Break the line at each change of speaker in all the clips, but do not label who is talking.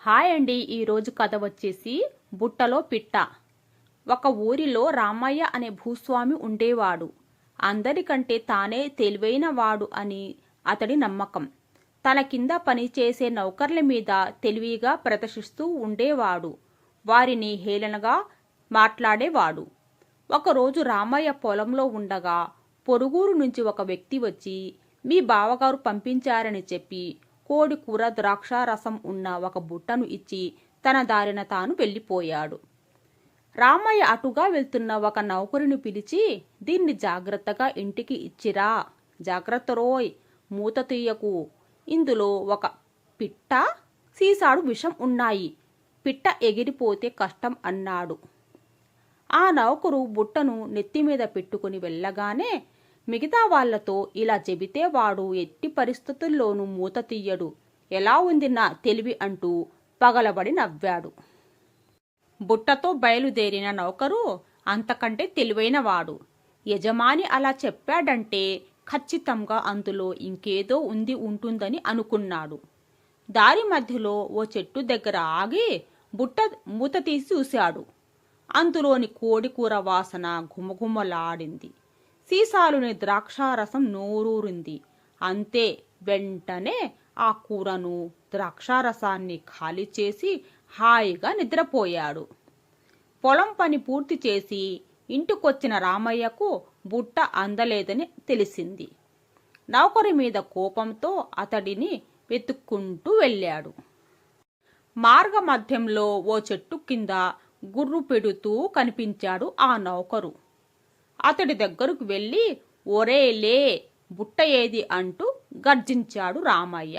Hi అండి. ఈరోజు కథ వచ్చేసి బుట్టలో పిట్ట. ఒక ఊరిలో రామయ్య అనే భూస్వామి ఉండేవాడు. అందరికంటే తానే తెలివైన వాడు అని అతడి నమ్మకం. తన కింద పనిచేసే నౌకర్ల మీద తెలివిగా ప్రదర్శిస్తూ ఉండేవాడు. వారిని హేళనగా మాట్లాడేవాడు. ఒకరోజు రామయ్య పొలంలో ఉండగా పొరుగురు నుంచి ఒక వ్యక్తి వచ్చి మీ బావగారు పంపించారని చెప్పి కోడి కూర ద్రాక్షారసం ఉన్న ఒక బుట్టను ఇచ్చి తన దారిన తాను వెళ్ళిపోయాడు. రామయ్య అటుగా వెళ్తున్న ఒక నౌకరుని పిలిచి, దీన్ని జాగ్రత్తగా ఇంటికి ఇచ్చిరా, జాగ్రత్త రోయ్, మూత తీయకు, ఇందులో ఒక పిట్ట సీసాడు విషం ఉన్నాయి, పిట్ట ఎగిరిపోతే కష్టం అన్నాడు. ఆ నౌకరు బుట్టను నెత్తిమీద పెట్టుకుని వెళ్ళగానే మిగతా వాళ్లతో ఇలా చెబితే వాడు ఎట్టి పరిస్థితుల్లోనూ మూత తీయడు, ఎలా ఉంది నా తెలివి అంటూ పగలబడి నవ్వాడు. బుట్టతో బయలుదేరిన నౌకరు అంతకంటే తెలివైనవాడు. యజమాని అలా చెప్పాడంటే ఖచ్చితంగా అందులో ఇంకేదో ఉంటుందని అనుకున్నాడు. దారి మధ్యలో ఓ చెట్టు దగ్గర ఆగి బుట్ట మూత తీసి చూశాడు. అందులోని కోడికూర వాసన గుమగుమలాడింది. సీసాలుని ద్రాక్షారసం నోరూరింది. అంతే, వెంటనే ఆ కూరను ద్రాక్షారసాన్ని ఖాళీ చేసి హాయిగా నిద్రపోయాడు. పొలం పని పూర్తి చేసి ఇంటికొచ్చిన రామయ్యకు బుట్ట అందలేదని తెలిసింది. నౌకరి మీద కోపంతో అతడిని వెతుక్కుంటూ వెళ్ళాడు. మార్గ మధ్యంలో ఓ చెట్టు కింద గుర్రు పెడుతూ కనిపించాడు ఆ నౌకరు. అతడి దగ్గరకు వెళ్ళి, ఒరే లే, బుట్ట ఏది అంటూ గర్జించాడు రామయ్య.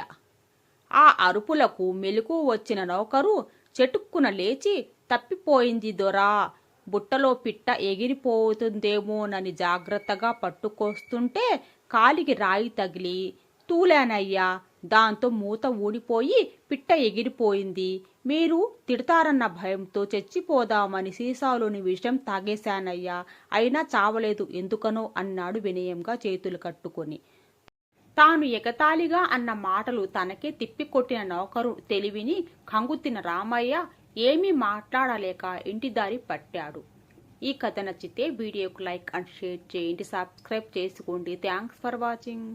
ఆ అరుపులకు మెలకు వచ్చిన నౌకరు చెటుక్కున లేచి, తప్పిపోయింది దొరా, బుట్టలో పిట్ట ఎగిరిపోతుందేమోనని జాగ్రత్తగా పట్టుకొస్తుంటే కాలికి రాయి తగిలి తూలానయ్యా, దాంతో మూత ఊడిపోయి పిట్ట ఎగిరిపోయింది, మీరు తిడతారన్న భయంతో చచ్చిపోదామని సీసాలోని విషం తాగేశానయ్యా, అయినా చావలేదు ఎందుకనో అన్నాడు వినయంగా చేతులు కట్టుకొని. తాను ఎగతాళిగా అన్న మాటలు తనకే తిప్పికొట్టిన నౌకరు తెలివిని కంగుతిన రామయ్య ఏమీ మాట్లాడలేక ఇంటిదారి పట్టాడు. ఈ కథ నచ్చితే వీడియోకు లైక్ అండ్ షేర్ చేయండి, సబ్స్క్రైబ్ చేసుకోండి. Thanks for watching.